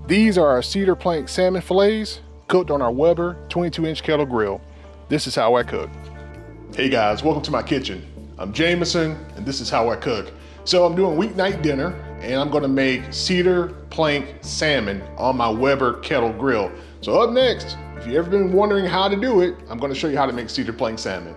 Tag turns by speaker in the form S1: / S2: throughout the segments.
S1: These are our Cedar Plank Salmon Filets cooked on our Weber 22-inch kettle grill. This is how I cook. Hey guys, welcome to my kitchen. I'm Jameson and this is how I cook. So I'm doing weeknight dinner and I'm gonna make Cedar Plank Salmon on my Weber kettle grill. So up next, if you've ever been wondering how to do it, I'm gonna show you how to make Cedar Plank Salmon.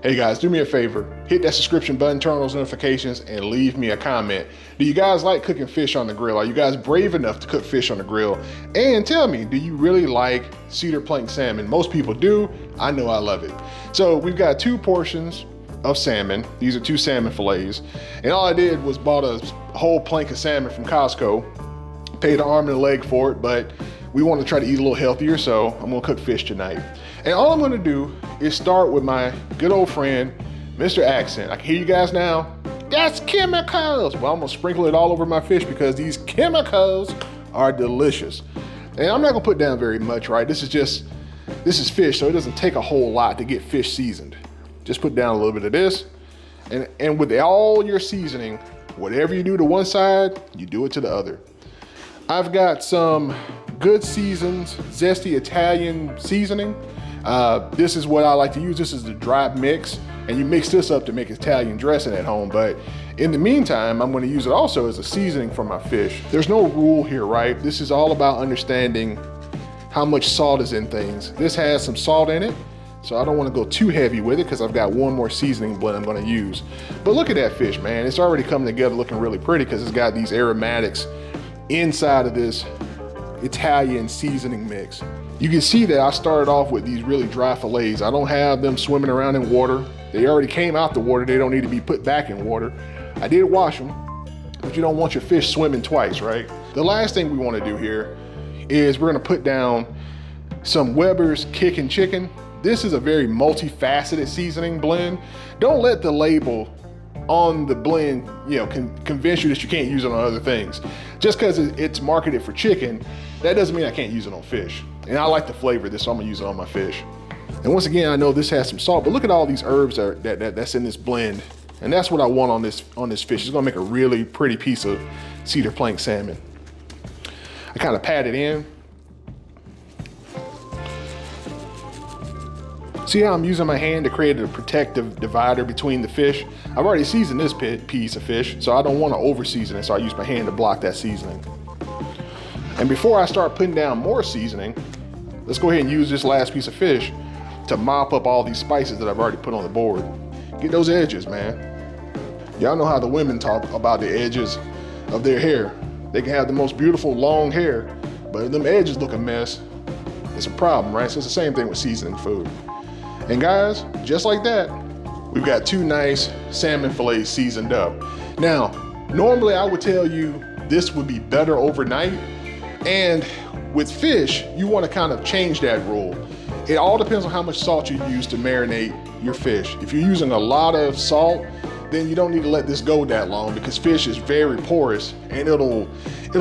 S1: Hey guys, do me a favor, hit that subscription button, turn on those notifications, and leave me a comment. Do you guys like cooking fish on the grill? Are you guys brave enough to cook fish on the grill? And tell me, do you really like Cedar Plank salmon? Most people do. I know I love it. So we've got 2 portions of salmon. These are 2 salmon fillets. And all I did was bought a whole plank of salmon from Costco, paid an arm and a leg for it, but we want to try to eat a little healthier, so I'm gonna cook fish tonight. And all I'm gonna do is start with my good old friend, Mr. Accent. I can hear you guys now. That's chemicals. Well, I'm gonna sprinkle it all over my fish because these chemicals are delicious. And I'm not gonna put down very much, right? This is fish, so it doesn't take a whole lot to get fish seasoned. Just put down a little bit of this. And with all your seasoning, whatever you do to one side, you do it to the other. I've got some good seasons, Zesty Italian seasoning. This is what I like to use. This is the dry mix, and you mix this up to make Italian dressing at home. But in the meantime, I'm going to use it also as a seasoning for my fish. There's no rule here, right? This is all about understanding how much salt is in things. This has some salt in it, so I don't want to go too heavy with it because I've got one more seasoning blend I'm going to use. But look at that fish, man. It's already coming together looking really pretty because it's got these aromatics inside of this Italian seasoning mix. You can see that I started off with these really dry fillets. I don't have them swimming around in water. They already came out the water. They don't need to be put back in water. I did wash them, but you don't want your fish swimming twice, right? The last thing we want to do here is we're going to put down some Weber's Kickin' Chicken. This is a very multifaceted seasoning blend. Don't let the label on the blend, convince you that you can't use it on other things. Just because it's marketed for chicken, that doesn't mean I can't use it on fish. And I like the flavor of this, so I'm gonna use it on my fish. And once again, I know this has some salt, but look at all these herbs that's in this blend. And that's what I want on this fish. It's gonna make a really pretty piece of Cedar Plank salmon. I kind of pat it in. See how I'm using my hand to create a protective divider between the fish? I've already seasoned this piece of fish, so I don't want to over season it, so I use my hand to block that seasoning. And before I start putting down more seasoning, let's go ahead and use this last piece of fish to mop up all these spices that I've already put on the board. Get those edges, man. Y'all know how the women talk about the edges of their hair. They can have the most beautiful long hair, but if them edges look a mess, it's a problem, right? So it's the same thing with seasoning food. And guys, just like that, we've got 2 nice salmon fillets seasoned up. Now, normally I would tell you this would be better overnight. And with fish, you want to kind of change that rule. It all depends on how much salt you use to marinate your fish. If you're using a lot of salt, then you don't need to let this go that long because fish is very porous and it'll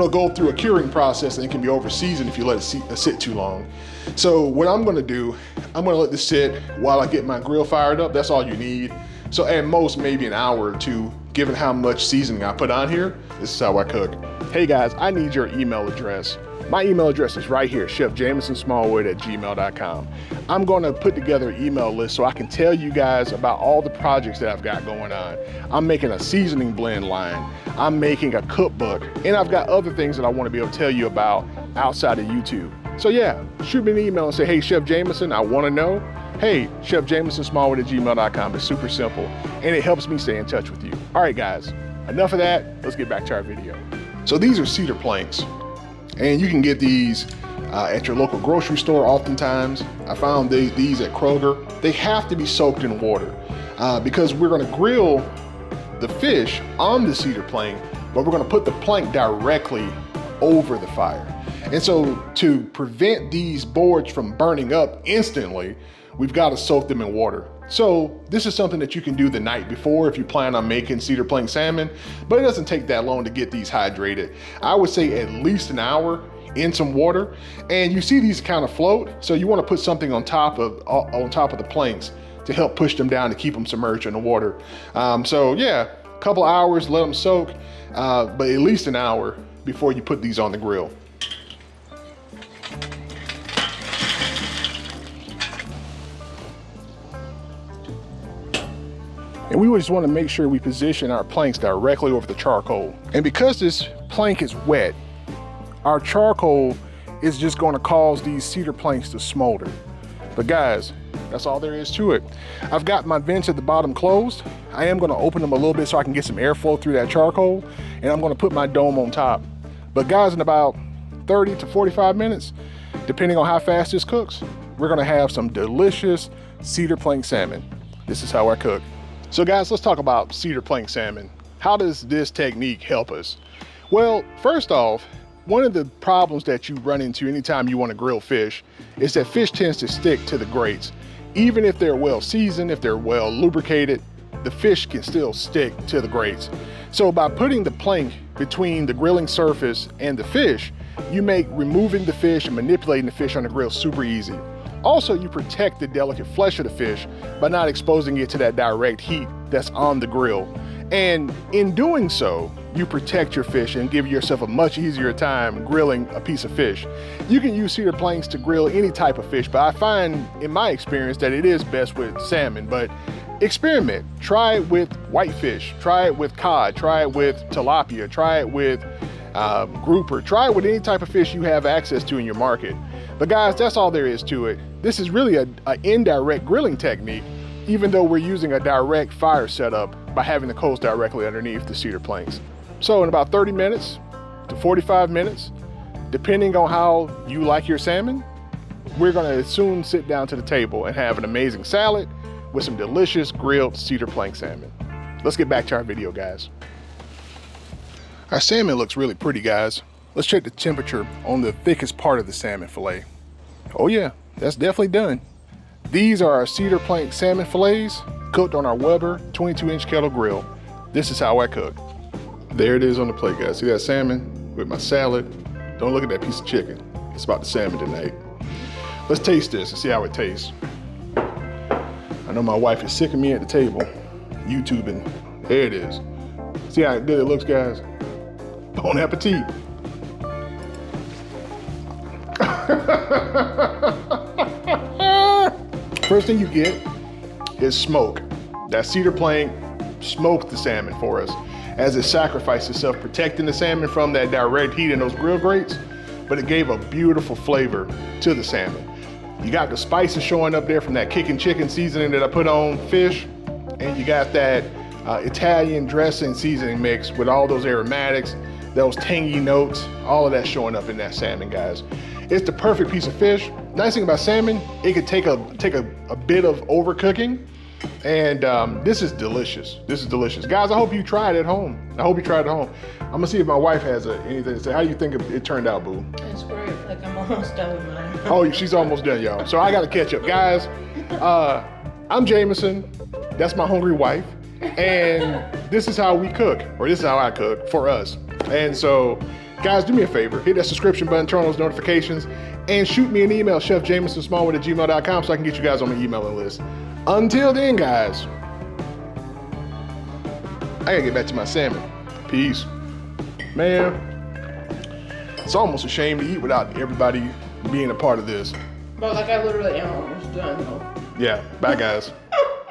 S1: go through a curing process and it can be over seasoned if you let it sit too long. So what I'm gonna do, I'm gonna let this sit while I get my grill fired up. That's all you need. So at most, maybe an hour or 2, given how much seasoning I put on here. This is how I cook. Hey guys, I need your email address. My email address is right here, chefjamesonsmallwood@gmail.com. I'm gonna put together an email list so I can tell you guys about all the projects that I've got going on. I'm making a seasoning blend line. I'm making a cookbook. And I've got other things that I wanna be able to tell you about outside of YouTube. So yeah, shoot me an email and say, hey, Chef Jameson, I wanna know. Hey, chefjamesonsmallwood@gmail.com. It's super simple and it helps me stay in touch with you. All right guys, enough of that. Let's get back to our video. So these are cedar planks. And you can get these at your local grocery store oftentimes. I found these at Kroger. They have to be soaked in water because we're gonna grill the fish on the cedar plank, but we're gonna put the plank directly over the fire. And so to prevent these boards from burning up instantly, we've gotta soak them in water. So this is something that you can do the night before if you plan on making Cedar Plank salmon, but it doesn't take that long to get these hydrated. I would say at least an hour in some water, and you see these kind of float, so you want to put something on top of the planks to help push them down to keep them submerged in the water. So yeah, a couple hours, let them soak, but at least an hour before you put these on the grill. And we just want to make sure we position our planks directly over the charcoal. And because this plank is wet, our charcoal is just going to cause these cedar planks to smolder. But guys, that's all there is to it. I've got my vents at the bottom closed. I am going to open them a little bit so I can get some airflow through that charcoal, and I'm going to put my dome on top. But guys, in about 30 to 45 minutes, depending on how fast this cooks, we're going to have some delicious cedar plank salmon. This is how I cook. So guys, let's talk about cedar plank salmon. How does this technique help us? Well, first off, one of the problems that you run into anytime you want to grill fish is that fish tends to stick to the grates. Even if they're well seasoned, if they're well lubricated, the fish can still stick to the grates. So by putting the plank between the grilling surface and the fish, you make removing the fish and manipulating the fish on the grill super easy. Also, you protect the delicate flesh of the fish by not exposing it to that direct heat that's on the grill. And in doing so, you protect your fish and give yourself a much easier time grilling a piece of fish. You can use cedar planks to grill any type of fish, but I find in my experience that it is best with salmon. But experiment, try it with whitefish, try it with cod, try it with tilapia, try it with grouper, try it with any type of fish you have access to in your market. But guys, that's all there is to it. This is really an indirect grilling technique, even though we're using a direct fire setup by having the coals directly underneath the cedar planks. So in about 30 minutes to 45 minutes, depending on how you like your salmon, we're gonna soon sit down to the table and have an amazing salad with some delicious grilled cedar plank salmon. Let's get back to our video, guys. Our salmon looks really pretty, guys. Let's check the temperature on the thickest part of the salmon fillet. Oh yeah, that's definitely done. These are our cedar plank salmon fillets cooked on our Weber 22-inch kettle grill. This is how I cook. There it is on the plate, guys. See that salmon with my salad? Don't look at that piece of chicken. It's about the salmon tonight. Let's taste this and see how it tastes. I know my wife is sick of me at the table, YouTubing. There it is. See how good it looks, guys? Bon appetit. First thing you get is smoke. That cedar plank smoked the salmon for us as it sacrificed itself, protecting the salmon from that direct heat in those grill grates, but it gave a beautiful flavor to the salmon. You got the spices showing up there from that kicking chicken seasoning that I put on fish, and you got that Italian dressing seasoning mix with all those aromatics, those tangy notes, all of that showing up in that salmon, guys. It's the perfect piece of fish. Nice thing about salmon, it could take a bit of overcooking, and this is delicious. This is delicious. Guys, I hope you try it at home. I hope you try it at home. I'm gonna see if my wife has anything to say. How do you think it turned out, boo?
S2: It's great. Like, I'm almost done with mine.
S1: Oh, she's almost done, y'all. So I gotta catch up. Guys, I'm Jameson. That's my hungry wife. And this is how we cook, or this is how I cook for us. And so, guys, do me a favor. Hit that subscription button, turn on those notifications, and shoot me an email, chefjamesonsmallwood@gmail.com, so I can get you guys on the emailing list. Until then, guys, I gotta get back to my salmon. Peace. Man, it's almost a shame to eat without everybody being a part of this.
S2: But like, I literally am almost done though.
S1: Yeah, bye guys.